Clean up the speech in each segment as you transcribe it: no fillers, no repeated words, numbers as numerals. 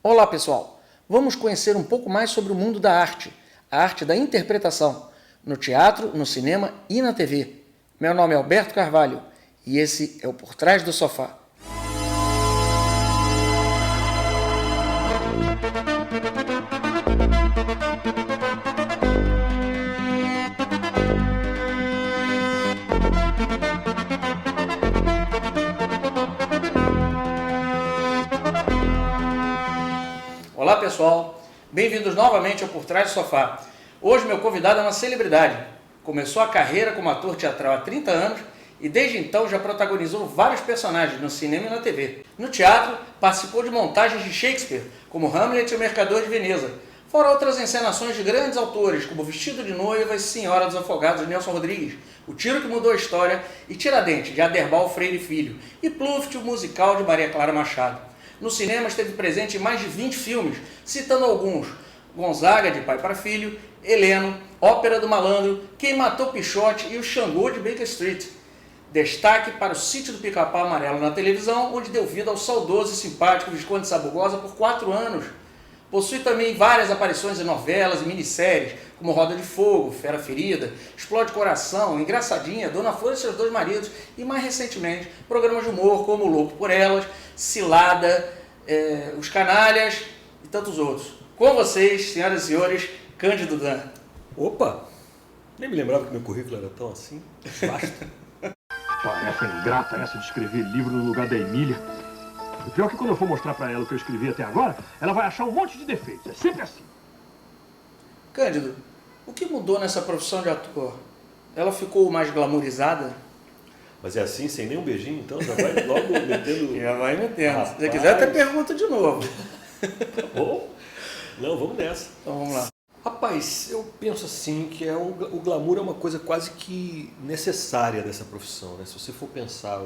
Olá pessoal, vamos conhecer um pouco mais sobre o mundo da arte, a arte da interpretação, no teatro, no cinema e na TV. Meu nome é Alberto Carvalho e esse é o Por Trás do Sofá. Olá pessoal, bem-vindos novamente ao Por Trás do Sofá. Hoje meu convidado é uma celebridade. Começou a carreira como ator teatral há 30 anos e desde então já protagonizou vários personagens no cinema e na TV. No teatro, participou de montagens de Shakespeare, como Hamlet e o Mercador de Veneza, fora outras encenações de grandes autores, como Vestido de Noiva e Senhora dos Afogados de Nelson Rodrigues, O Tiro que Mudou a História e Tiradentes, de Aderbal Freire Filho, e Pluft, o musical de Maria Clara Machado. No cinema esteve presente em mais de 20 filmes, citando alguns: Gonzaga, de Pai para Filho, Heleno, Ópera do Malandro, Quem Matou Pichote e o Xangô de Baker Street. Destaque para o Sítio do Pica-Pau Amarelo na televisão, onde deu vida ao saudoso e simpático Visconde Sabugosa por 4 anos. Possui também várias aparições em novelas e minisséries, como Roda de Fogo, Fera Ferida, Explode Coração, Engraçadinha, Dona Flor e seus dois maridos e, mais recentemente, programas de humor como Louco por Elas, Cilada, Os Canalhas e tantos outros. Com vocês, senhoras e senhores, Cândido Dan. Opa! Nem me lembrava que meu currículo era tão assim, vasto. Tarefa ingrata essa de escrever livro no lugar da Emília. O pior é que quando eu for mostrar pra ela o que eu escrevi até agora, ela vai achar um monte de defeitos. É sempre assim. Cândido, o que mudou nessa profissão de ator? Ela ficou mais glamourizada? Mas é assim, sem nenhum beijinho, então? Já vai logo metendo... Já vai metendo. Rapaz. Se você quiser, até pergunta de novo. Tá bom? Não, vamos nessa. Então vamos lá. Rapaz, eu penso assim que o glamour é uma coisa quase que necessária dessa profissão, né? Se você for pensar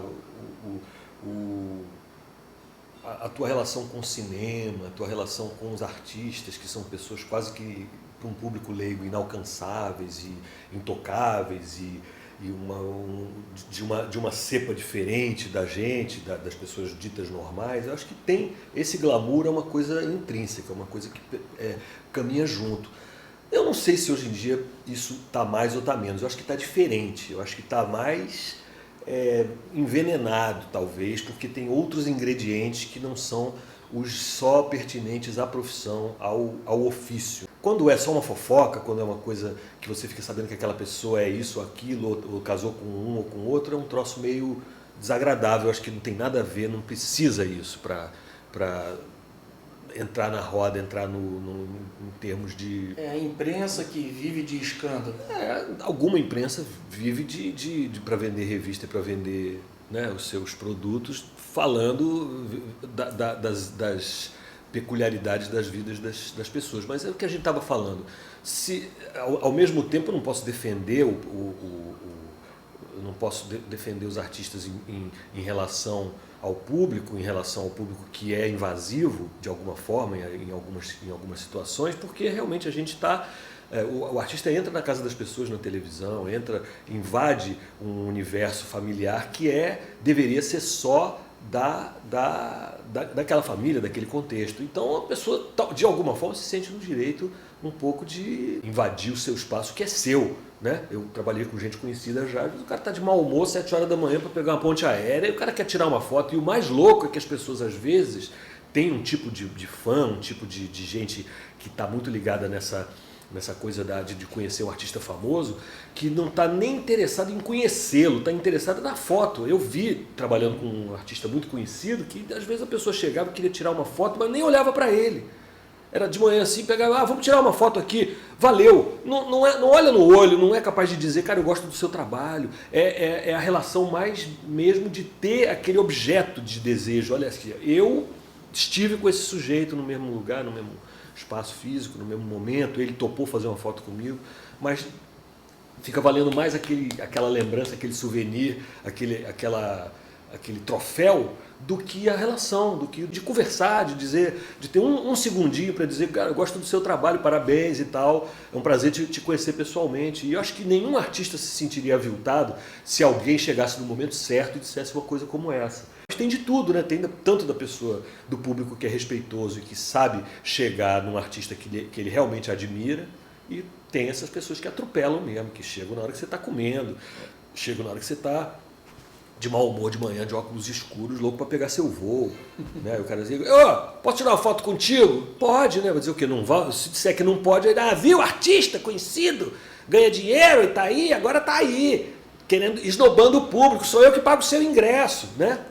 a tua relação com o cinema, a tua relação com os artistas, que são pessoas quase que, para um público leigo, inalcançáveis e intocáveis e de uma cepa diferente da gente, das pessoas ditas normais, eu acho que tem esse glamour, é uma coisa intrínseca, uma coisa que caminha junto. Eu não sei se hoje em dia isso está mais ou está menos, eu acho que está diferente, eu acho que está mais envenenado talvez, porque tem outros ingredientes que não são os só pertinentes à profissão, ao ofício. Quando é só uma fofoca, quando é uma coisa que você fica sabendo que aquela pessoa é isso ou aquilo, ou casou com um ou com outro, é um troço meio desagradável, eu acho que não tem nada a ver, não precisa isso para entrar na roda, entrar em termos de... É a imprensa que vive de escândalo. Alguma imprensa vive para vender revista e para vender, né, os seus produtos, falando das peculiaridades das vidas das pessoas. Mas é o que a gente estava falando. Ao mesmo tempo, eu não posso defender defender os artistas em relação ao público que é invasivo de alguma forma em algumas situações, porque realmente a gente está... O artista entra na casa das pessoas na televisão, invade um universo familiar que deveria ser só daquela família, daquele contexto. Então a pessoa, de alguma forma, se sente no direito um pouco de invadir o seu espaço, que é seu, né? Eu trabalhei com gente conhecida já, o cara está de mau humor 7 horas da manhã para pegar uma ponte aérea e o cara quer tirar uma foto. E o mais louco é que as pessoas, às vezes, têm um tipo de fã, um tipo de gente que está muito ligada nessa coisa de conhecer um artista famoso, que não está nem interessado em conhecê-lo, está interessado na foto. Eu vi, trabalhando com um artista muito conhecido, que às vezes a pessoa chegava e queria tirar uma foto, mas nem olhava para ele. Era de manhã assim, pegava, vamos tirar uma foto aqui, valeu. Não olha no olho, não é capaz de dizer, cara, eu gosto do seu trabalho. É a relação mais mesmo de ter aquele objeto de desejo. Olha assim, eu estive com esse sujeito no mesmo lugar, no mesmo espaço físico, no mesmo momento, ele topou fazer uma foto comigo, mas fica valendo mais aquela lembrança, aquele souvenir, aquele troféu, do que a relação, do que de conversar, de ter um segundinho para dizer, cara, eu gosto do seu trabalho, parabéns e tal, é um prazer te conhecer pessoalmente. E eu acho que nenhum artista se sentiria aviltado se alguém chegasse no momento certo e dissesse uma coisa como essa. Mas tem de tudo, né? Tem tanto da pessoa, do público que é respeitoso e que sabe chegar num artista que ele realmente admira, e tem essas pessoas que atropelam mesmo, que chegam na hora que você está comendo, chegam na hora que você está de mau humor de manhã, de óculos escuros, louco para pegar seu voo. Né? O cara diz, posso tirar uma foto contigo? Pode, né? Vai dizer o quê? Não vai? Se disser que não pode, aí, viu, artista conhecido, ganha dinheiro e tá aí, agora tá aí, esnobando o público, sou eu que pago o seu ingresso, né?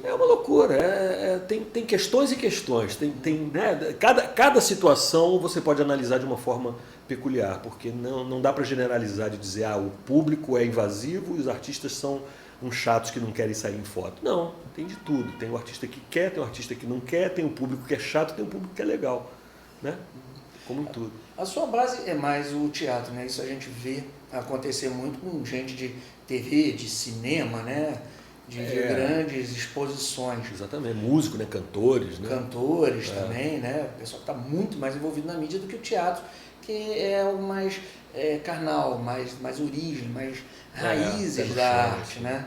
É uma loucura, tem questões e questões, né? Cada situação você pode analisar de uma forma peculiar, porque não dá para generalizar de dizer, o público é invasivo e os artistas são uns chatos que não querem sair em foto. Não, tem de tudo, tem o artista que quer, tem o artista que não quer, tem o público que é chato, tem o público que é legal, né? Como em tudo. A sua base é mais o teatro, né? Isso a gente vê acontecer muito com gente de TV, de cinema, né? De grandes exposições. Exatamente, músico, né? Cantores, né? Cantores também, né? O pessoal está muito mais envolvido na mídia do que o teatro, que é o mais carnal, mais origem, mais raízes da arte, né?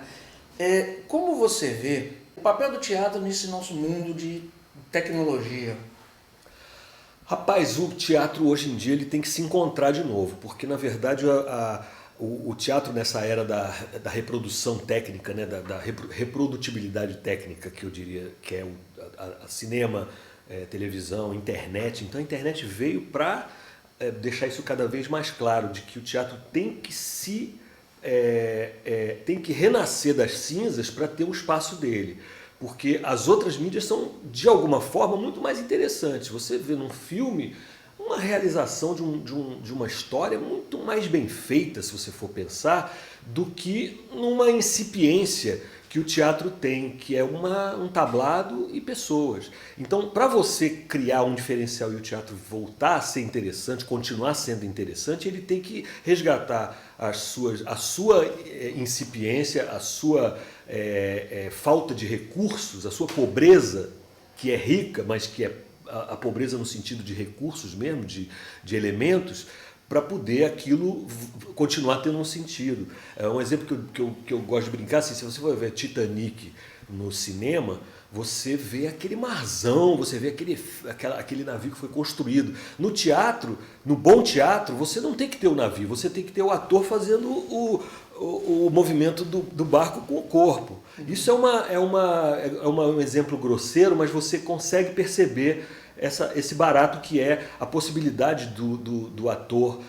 Como você vê o papel do teatro nesse nosso mundo de tecnologia? Rapaz, o teatro hoje em dia ele tem que se encontrar de novo, porque na verdade o teatro nessa era da reprodução técnica, né, da reprodutibilidade técnica, que eu diria que é a cinema, televisão, internet. Então a internet veio para deixar isso cada vez mais claro, de que o teatro tem que tem que renascer das cinzas para ter um espaço dele. Porque as outras mídias são, de alguma forma, muito mais interessantes. Você vê num filme uma realização de uma história muito mais bem feita, se você for pensar, do que numa incipiência que o teatro tem, que é um tablado e pessoas. Então, para você criar um diferencial e o teatro voltar a ser interessante, continuar sendo interessante, ele tem que resgatar a sua incipiência, a sua falta de recursos, a sua pobreza, que é rica, mas que é a pobreza no sentido de recursos mesmo, de elementos, para poder aquilo continuar tendo um sentido. Um exemplo que eu gosto de brincar, assim, se você for ver Titanic no cinema, você vê aquele marzão, você vê aquele navio que foi construído. No teatro, no bom teatro, você não tem que ter o navio, você tem que ter o ator fazendo o movimento do barco com o corpo. Isso é um exemplo grosseiro, mas você consegue perceber esse barato que é a possibilidade do ator,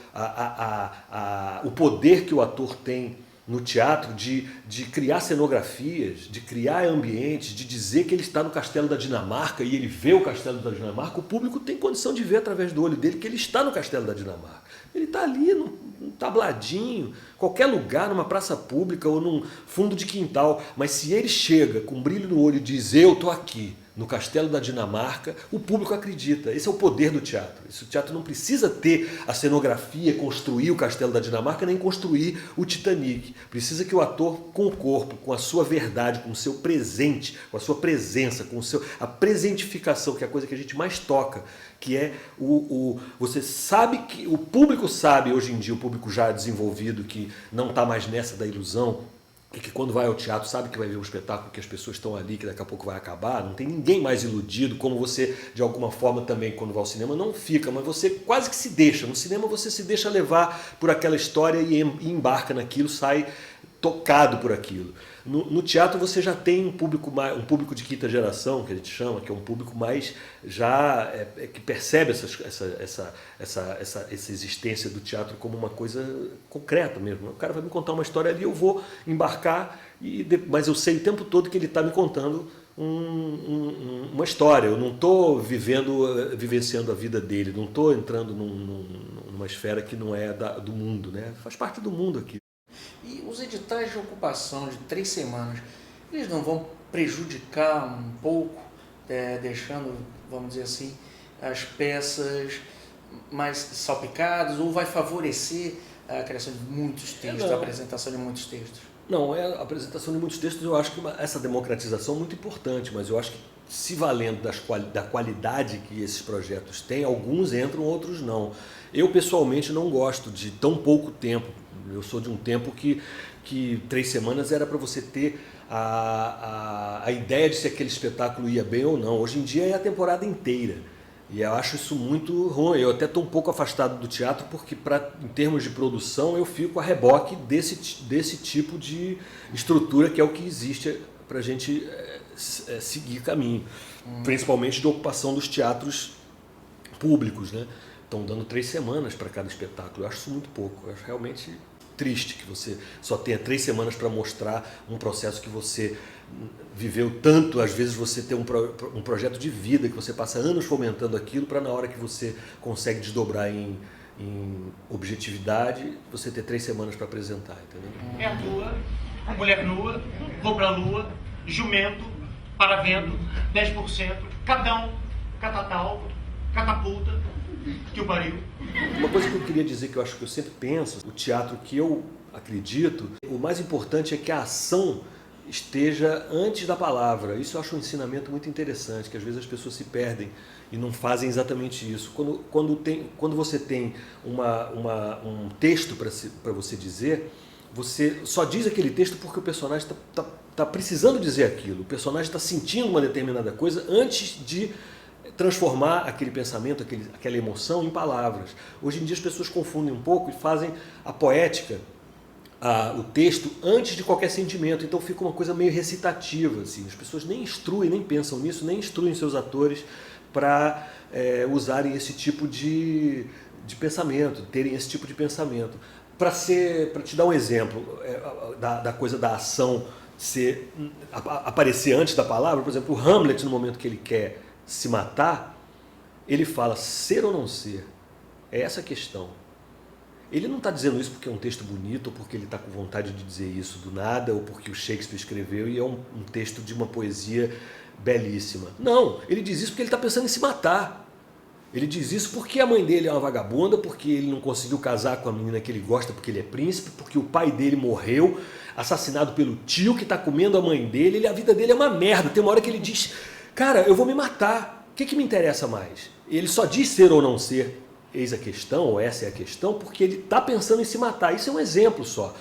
o poder que o ator tem no teatro de criar cenografias, de criar ambientes, de dizer que ele está no Castelo da Dinamarca e ele vê o Castelo da Dinamarca. O público tem condição de ver através do olho dele que ele está no Castelo da Dinamarca. Ele está ali num tabladinho, qualquer lugar, numa praça pública ou num fundo de quintal. Mas se ele chega com um brilho no olho e diz, eu estou aqui, no Castelo da Dinamarca, o público acredita. Esse é o poder do teatro. O teatro não precisa ter a cenografia, construir o Castelo da Dinamarca, nem construir o Titanic. Precisa que o ator, com o corpo, com a sua verdade, com o seu presente, com a sua presença, com a presentificação, que é a coisa que a gente mais toca, que é você sabe que o público sabe hoje em dia, o público já desenvolvido, que não está mais nessa da ilusão, e que quando vai ao teatro sabe que vai ver um espetáculo, que as pessoas estão ali, que daqui a pouco vai acabar, não tem ninguém mais iludido, como você, de alguma forma também, quando vai ao cinema, não fica, mas você quase que se deixa. No cinema você se deixa levar por aquela história e embarca naquilo, sai tocado por aquilo. No teatro você já tem um público de quinta geração, que a gente chama, que é um público mais já que percebe essa existência do teatro como uma coisa concreta mesmo. O cara vai me contar uma história ali, eu vou embarcar, mas eu sei o tempo todo que ele está me contando uma história. Eu não estou vivenciando a vida dele, não estou entrando numa esfera que não é do mundo, né? Faz parte do mundo aqui. E os editais de ocupação de 3 semanas, eles não vão prejudicar um pouco, deixando, vamos dizer assim, as peças mais salpicadas, ou vai favorecer a criação de muitos textos, a apresentação de muitos textos? Não, a apresentação de muitos textos, eu acho que essa democratização é muito importante, mas eu acho que se valendo da qualidade que esses projetos têm, alguns entram, outros não. Eu pessoalmente não gosto de tão pouco tempo Eu sou de um tempo que 3 semanas era para você ter a ideia de se aquele espetáculo ia bem ou não. Hoje em dia é a temporada inteira. E eu acho isso muito ruim. Eu até estou um pouco afastado do teatro porque, em termos de produção, eu fico a reboque desse tipo de estrutura que é o que existe para a gente seguir caminho. Principalmente de ocupação dos teatros públicos, né? Estão dando 3 semanas para cada espetáculo. Eu acho isso muito pouco. Eu acho realmente triste que você só tenha 3 semanas para mostrar um processo que você viveu tanto. Às vezes você tem um projeto de vida que você passa anos fomentando aquilo para na hora que você consegue desdobrar em objetividade, você ter 3 semanas para apresentar, entendeu? É a lua, mulher nua, vou pra lua, jumento, paravento, 10%, catão, catatal, catapulta, que o pariu. Uma coisa que eu queria dizer que eu sempre penso, o teatro que eu acredito, o mais importante é que a ação esteja antes da palavra. Isso eu acho um ensinamento muito interessante, que às vezes as pessoas se perdem e não fazem exatamente isso. Quando você tem um texto para você dizer, você só diz aquele texto porque o personagem está precisando dizer aquilo, o personagem está sentindo uma determinada coisa antes de transformar aquele pensamento, aquela emoção em palavras. Hoje em dia as pessoas confundem um pouco e fazem a poética, o texto, antes de qualquer sentimento. Então fica uma coisa meio recitativa. Assim. As pessoas nem instruem, nem pensam nisso, nem instruem seus atores para usarem esse tipo de pensamento, terem esse tipo de pensamento. Para te dar um exemplo da coisa da ação aparecer antes da palavra, por exemplo, o Hamlet, no momento que ele quer se matar, ele fala ser ou não ser. É essa a questão. Ele não está dizendo isso porque é um texto bonito, ou porque ele está com vontade de dizer isso do nada, ou porque o Shakespeare escreveu e é um texto de uma poesia belíssima. Não, ele diz isso porque ele está pensando em se matar. Ele diz isso porque a mãe dele é uma vagabunda, porque ele não conseguiu casar com a menina que ele gosta porque ele é príncipe, porque o pai dele morreu, assassinado pelo tio que está comendo a mãe dele, a vida dele é uma merda. Tem uma hora que ele diz, cara, eu vou me matar, o que me interessa mais? Ele só diz ser ou não ser, eis a questão, ou essa é a questão, porque ele está pensando em se matar. Isso é um exemplo só.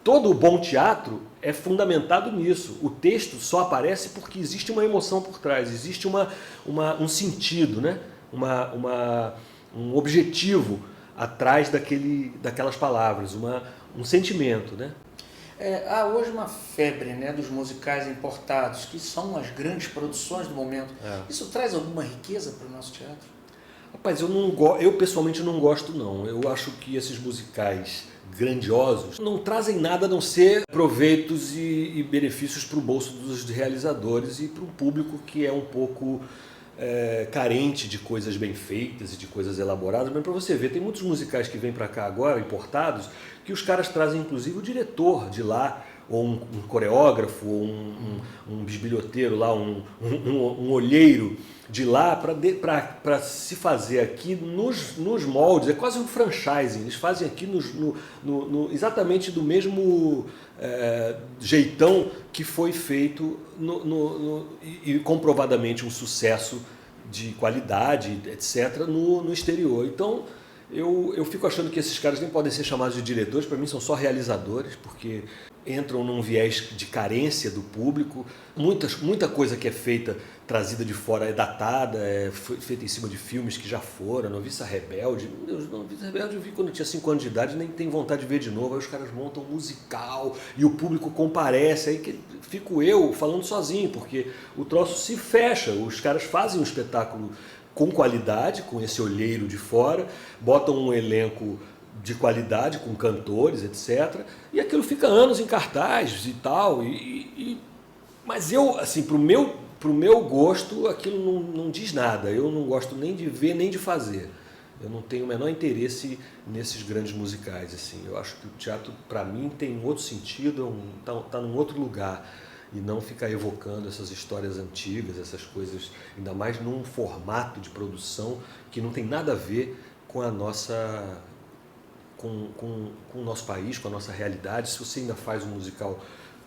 Todo bom teatro é fundamentado nisso. O texto só aparece porque existe uma emoção por trás, existe um sentido, né? Um objetivo atrás daquelas palavras, um sentimento, né? Há hoje uma febre, né, dos musicais importados, que são as grandes produções do momento. Isso traz alguma riqueza para o nosso teatro? Rapaz, eu pessoalmente não gosto não. Eu acho que esses musicais grandiosos não trazem nada a não ser proveitos e benefícios para o bolso dos realizadores e para um público que é um pouco carente de coisas bem feitas e de coisas elaboradas. Mas para você ver, tem muitos musicais que vêm para cá agora, importados, que os caras trazem inclusive o diretor de lá, ou um coreógrafo, ou um bisbilhoteiro lá, um olheiro de lá, para se fazer aqui nos moldes. É quase um franchising, eles fazem aqui exatamente do mesmo jeitão que foi feito e comprovadamente um sucesso de qualidade, etc., no exterior. Então, eu fico achando que esses caras nem podem ser chamados de diretores, para mim são só realizadores, porque entram num viés de carência do público. Muita coisa que é feita, trazida de fora, é datada, foi feita em cima de filmes que já foram. Noviça Rebelde, meu Deus, Noviça Rebelde eu vi quando eu tinha 5 anos de idade, nem tenho vontade de ver de novo. Aí os caras montam um musical e o público comparece, aí que fico eu falando sozinho, porque o troço se fecha, os caras fazem um espetáculo com qualidade, com esse olheiro de fora, botam um elenco de qualidade, com cantores, etc. E aquilo fica anos em cartaz e tal. Mas eu, assim, pro meu gosto, aquilo não diz nada. Eu não gosto nem de ver, nem de fazer. Eu não tenho o menor interesse nesses grandes musicais, assim. Eu acho que o teatro, para mim, tem um outro sentido, tá num outro lugar. E não ficar evocando essas histórias antigas, essas coisas, ainda mais num formato de produção que não tem nada a ver com a nossa... Com o nosso país, com a nossa realidade. Se você ainda faz um musical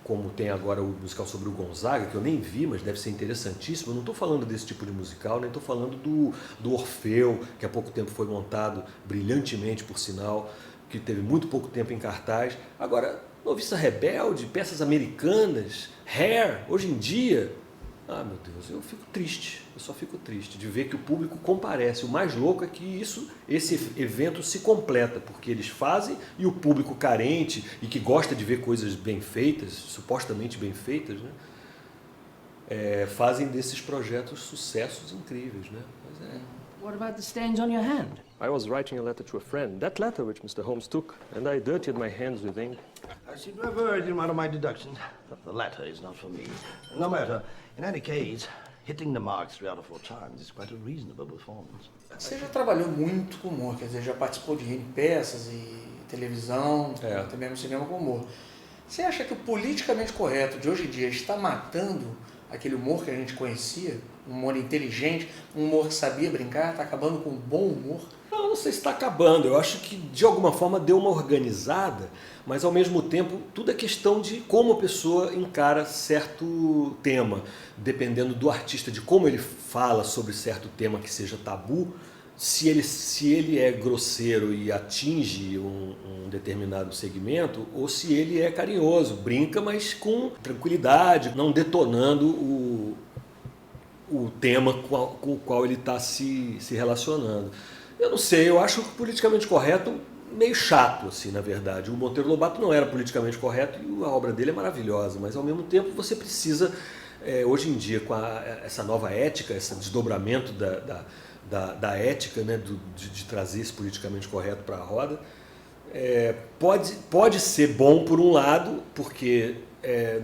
como tem agora o musical sobre o Gonzaga, que eu nem vi, mas deve ser interessantíssimo, eu não estou falando desse tipo de musical, nem estou falando do Orfeu, que há pouco tempo foi montado brilhantemente, por sinal, que teve muito pouco tempo em cartaz. Agora, Noviça Rebelde, peças americanas, Hair, hoje em dia, meu Deus, eu fico triste, eu só fico triste de ver que o público comparece. O mais louco é que esse evento se completa, porque eles fazem e o público carente e que gosta de ver coisas bem feitas, supostamente bem feitas, né? Fazem desses projetos sucessos incríveis, né? What about the stains on your hand? I was writing a letter to a friend. That letter which Mr. Holmes took, and I dirtied my hands with ink. I seem to have erred in one of my deductions. The latter is not for me. No matter. In any case, hitting the mark 3 out of 4 times is quite a reasonable performance. Você já trabalhou muito com humor, quer dizer, já participou de peças e televisão, também no cinema com humor. Você acha que o politicamente correto de hoje em dia está matando aquele humor que a gente conhecia? Um humor inteligente, um humor que sabia brincar, está acabando com o bom humor? Não sei se está acabando, eu acho que de alguma forma deu uma organizada, mas ao mesmo tempo tudo é questão de como a pessoa encara certo tema, dependendo do artista, de como ele fala sobre certo tema que seja tabu. Se ele é grosseiro e atinge um determinado segmento, ou se ele é carinhoso, brinca, mas com tranquilidade, não detonando o tema com o qual ele está se relacionando. Eu não sei, eu acho que politicamente correto meio chato, assim, na verdade. O Monteiro Lobato não era politicamente correto e a obra dele é maravilhosa, mas ao mesmo tempo você precisa, hoje em dia, com essa nova ética, esse desdobramento da ética, né, de trazer esse politicamente correto para a roda, pode ser bom por um lado, porque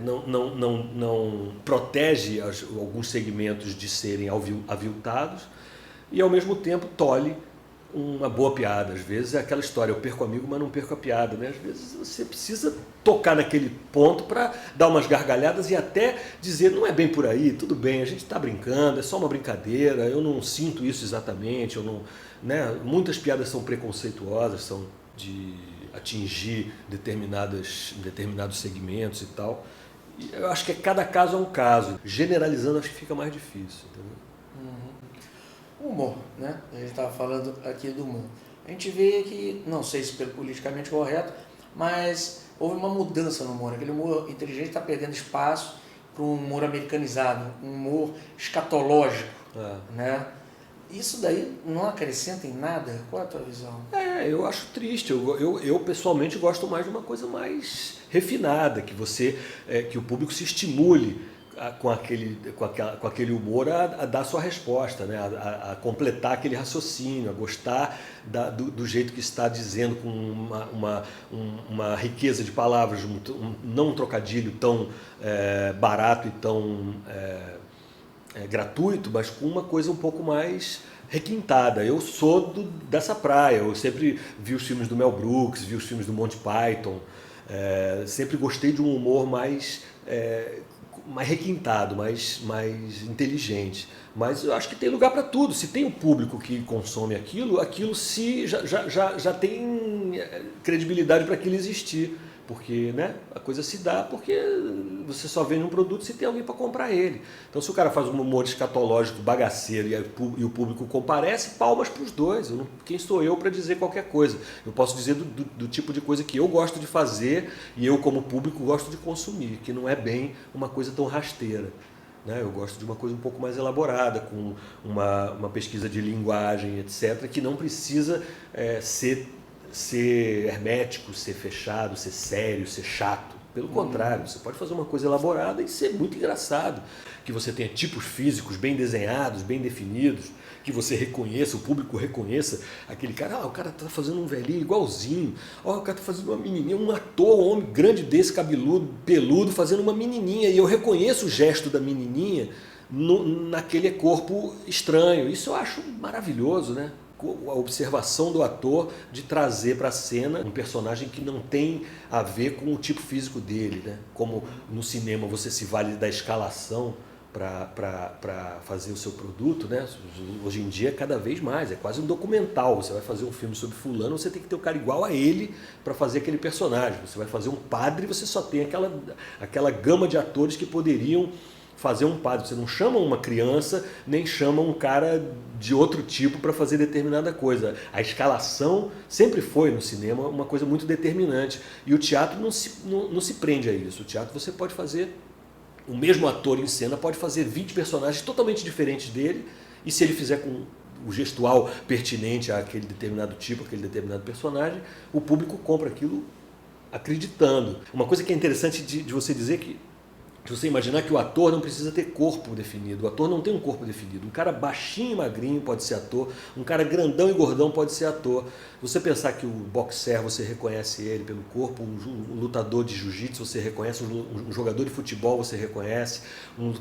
não protege alguns segmentos de serem aviltados, e ao mesmo tempo tolhe uma boa piada. Às vezes é aquela história, eu perco amigo, mas não perco a piada, né? Às vezes você precisa tocar naquele ponto para dar umas gargalhadas e até dizer, não é bem por aí, tudo bem, a gente está brincando, é só uma brincadeira, eu não sinto isso exatamente, eu não, né? Muitas piadas são preconceituosas, são de atingir determinados segmentos e tal. E eu acho que cada caso é um caso. Generalizando, acho que fica mais difícil, entendeu? O humor, né? A gente estava falando aqui do humor. A gente vê que, não sei se pelo politicamente correto, mas houve uma mudança no humor. Aquele humor inteligente está perdendo espaço para um humor americanizado, um humor escatológico, né? Isso daí não acrescenta em nada? Qual é a tua visão? Eu acho triste. Eu pessoalmente gosto mais de uma coisa mais refinada, que o público se estimule com aquele humor a dar sua resposta, né? A completar aquele raciocínio, a gostar do jeito que está dizendo, com uma riqueza de palavras, não um trocadilho tão barato e tão gratuito, mas com uma coisa um pouco mais requintada. Eu sou dessa praia, eu sempre vi os filmes do Mel Brooks, vi os filmes do Monty Python, sempre gostei de um humor mais requintado, mais inteligente. Mas eu acho que tem lugar para tudo. Se tem um público que consome aquilo já tem credibilidade para aquilo existir. Porque, né, a coisa se dá porque você só vende um produto se tem alguém para comprar ele. Então, se o cara faz um humor escatológico, bagaceiro e o público comparece, palmas para os dois. Quem sou eu para dizer qualquer coisa? Eu posso dizer do tipo de coisa que eu gosto de fazer e eu, como público, gosto de consumir, que não é bem uma coisa tão rasteira, né? Eu gosto de uma coisa um pouco mais elaborada, com uma pesquisa de linguagem, etc., que não precisa ser hermético, ser fechado, ser sério, ser chato. Pelo contrário, você pode fazer uma coisa elaborada e ser muito engraçado. Que você tenha tipos físicos bem desenhados, bem definidos, que você reconheça, o público reconheça aquele cara, o cara está fazendo um velhinho igualzinho, o cara está fazendo uma menininha, um ator, um homem grande desse, cabeludo, peludo, fazendo uma menininha, e eu reconheço o gesto da menininha naquele corpo estranho. Isso eu acho maravilhoso, né? A observação do ator de trazer para a cena um personagem que não tem a ver com o tipo físico dele, né? Como no cinema você se vale da escalação para fazer o seu produto, né? Hoje em dia cada vez mais, é quase um documental. Você vai fazer um filme sobre fulano, você tem que ter um cara igual a ele para fazer aquele personagem. Você vai fazer um padre, você só tem aquela gama de atores que poderiam fazer um padre. Você não chama uma criança, nem chama um cara de outro tipo para fazer determinada coisa. A escalação sempre foi no cinema uma coisa muito determinante. E o teatro não se prende a isso. O teatro você pode fazer, o mesmo ator em cena pode fazer 20 personagens totalmente diferentes dele, e se ele fizer com o gestual pertinente àquele determinado tipo, àquele determinado personagem, o público compra aquilo acreditando. Uma coisa que é interessante de você dizer que de você imaginar que o ator não precisa ter corpo definido. O ator não tem um corpo definido. Um cara baixinho e magrinho pode ser ator. Um cara grandão e gordão pode ser ator. Você pensar que o boxer, você reconhece ele pelo corpo. Um lutador de jiu-jitsu, você reconhece. Um jogador de futebol, você reconhece. Um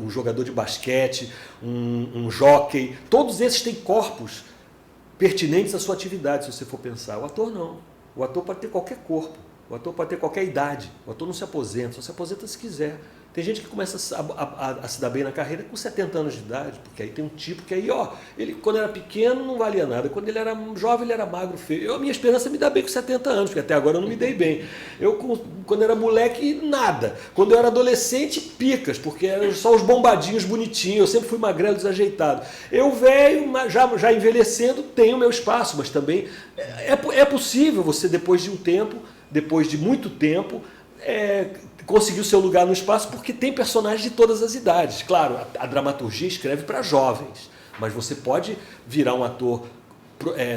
jogador de basquete. Um jockey. Todos esses têm corpos pertinentes à sua atividade, se você for pensar. O ator não. O ator pode ter qualquer corpo. O ator pode ter qualquer idade. O ator não se aposenta, só se aposenta se quiser. Tem gente que começa a se dar bem na carreira com 70 anos de idade, porque aí tem um tipo que aí, ele quando era pequeno não valia nada, quando ele era jovem ele era magro, feio. A minha esperança é me dar bem com 70 anos, porque até agora eu não me dei bem. Quando era moleque, nada. Quando eu era adolescente, picas, porque eram só os bombadinhos bonitinhos, eu sempre fui magrelo, desajeitado. Eu velho, já envelhecendo, tenho meu espaço, mas também é possível você, depois de um tempo, depois de muito tempo, conseguir o seu lugar no espaço, porque tem personagens de todas as idades. Claro, a dramaturgia escreve para jovens, mas você pode virar um ator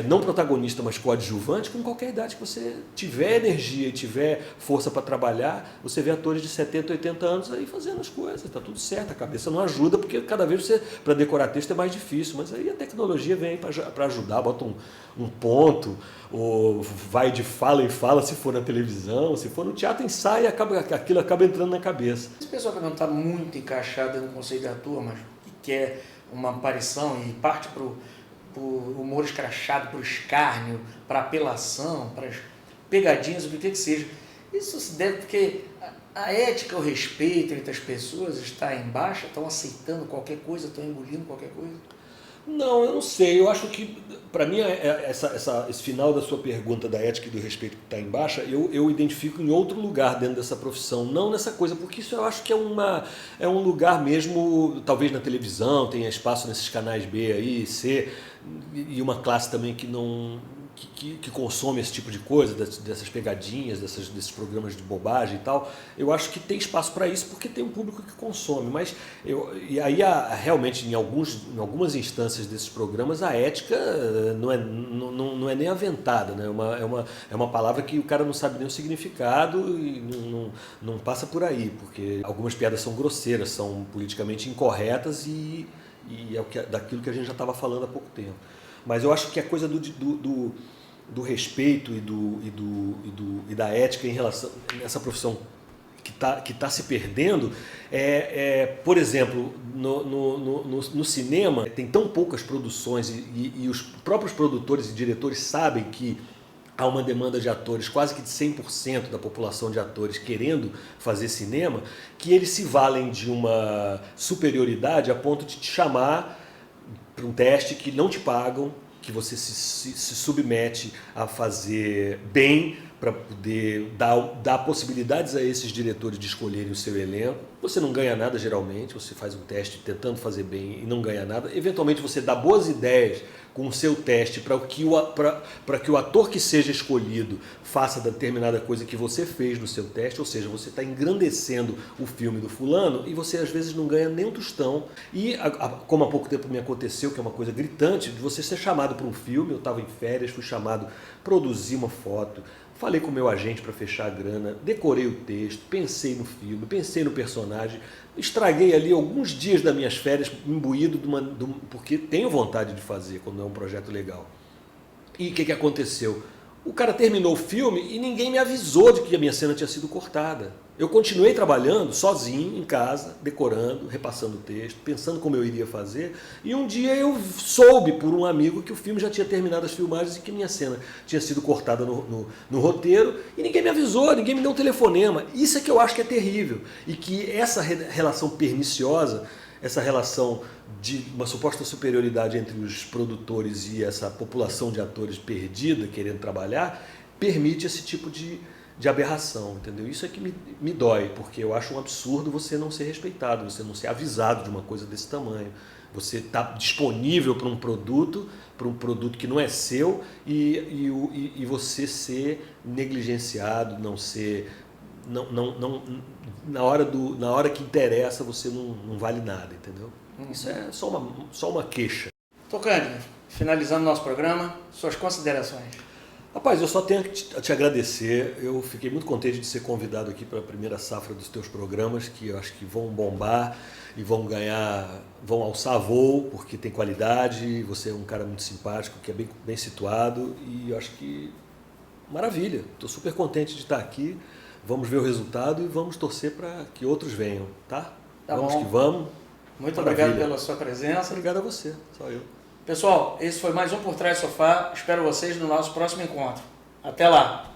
não protagonista, mas coadjuvante com qualquer idade que você tiver energia e tiver força para trabalhar. Você vê atores de 70, 80 anos aí fazendo as coisas, está tudo certo, a cabeça não ajuda, porque cada vez para decorar texto é mais difícil, mas aí a tecnologia vem para ajudar, bota um ponto, ou vai de fala em fala, se for na televisão, se for no teatro, ensaia, aquilo acaba entrando na cabeça. Esse pessoal que não está muito encaixado no conceito de ator, mas que quer uma aparição e parte para o humor escrachado, para o escárnio, para a apelação, para as pegadinhas, o que quer que seja. Isso se deve porque a ética, o respeito entre as pessoas está em baixa, estão aceitando qualquer coisa, estão engolindo qualquer coisa. Não, eu não sei. Eu acho que, para mim, esse final da sua pergunta da ética e do respeito que está em baixa, eu identifico em outro lugar dentro dessa profissão, não nessa coisa, porque isso eu acho que é um lugar mesmo, talvez na televisão, tenha espaço nesses canais B aí, C, e uma classe também que não... Que consome esse tipo de coisa, dessas pegadinhas, desses programas de bobagem e tal. Eu acho que tem espaço para isso porque tem um público que consome, mas e aí realmente em algumas instâncias desses programas a ética não é nem aventada, né? É uma palavra que o cara não sabe nem o significado e não passa por aí, porque algumas piadas são grosseiras, são politicamente incorretas e daquilo que a gente já estava falando há pouco tempo. Mas eu acho que a coisa do respeito e da ética em relação a essa profissão que tá se perdendo, por exemplo, no cinema tem tão poucas produções e os próprios produtores e diretores sabem que há uma demanda de atores, quase que de 100% da população de atores querendo fazer cinema, que eles se valem de uma superioridade a ponto de te chamar para um teste que não te pagam, que você se submete a fazer bem para poder dar possibilidades a esses diretores de escolherem o seu elenco. Você não ganha nada geralmente, você faz um teste tentando fazer bem e não ganha nada. Eventualmente você dá boas ideias com o seu teste para que o ator que seja escolhido faça determinada coisa que você fez no seu teste, ou seja, você está engrandecendo o filme do fulano e você às vezes não ganha nem um tostão. E como há pouco tempo me aconteceu, que é uma coisa gritante, de você ser chamado para um filme, eu estava em férias, fui chamado, produzi uma foto, falei com o meu agente para fechar a grana, decorei o texto, pensei no filme, pensei no personagem, estraguei ali alguns dias das minhas férias imbuído porque tenho vontade de fazer quando é um projeto legal. E o que aconteceu? O cara terminou o filme e ninguém me avisou de que a minha cena tinha sido cortada. Eu continuei trabalhando sozinho em casa, decorando, repassando o texto, pensando como eu iria fazer, e um dia eu soube por um amigo que o filme já tinha terminado as filmagens e que minha cena tinha sido cortada no roteiro, e ninguém me avisou, ninguém me deu um telefonema. Isso é que eu acho que é terrível, e que essa relação perniciosa, essa relação de uma suposta superioridade entre os produtores e essa população de atores perdida, querendo trabalhar, permite esse tipo de de aberração, entendeu? Isso é que me dói, porque eu acho um absurdo você não ser respeitado, você não ser avisado de uma coisa desse tamanho. Você está disponível para um produto que não é seu e você ser negligenciado, não ser... na hora que interessa você não vale nada, entendeu? Isso é só uma queixa. Tocândido, finalizando nosso programa, suas considerações. Rapaz, eu só tenho que te agradecer. Eu fiquei muito contente de ser convidado aqui para a primeira safra dos teus programas, que eu acho que vão bombar e vão alçar voo, porque tem qualidade, você é um cara muito simpático, que é bem situado, e eu acho que maravilha. Estou super contente de estar aqui. Vamos ver o resultado e vamos torcer para que outros venham, tá? Vamos que vamos. Muito Maravilha. obrigado pela sua presença. Obrigado a você, só eu. Pessoal, esse foi mais um Por Trás do Sofá. Espero vocês no nosso próximo encontro. Até lá!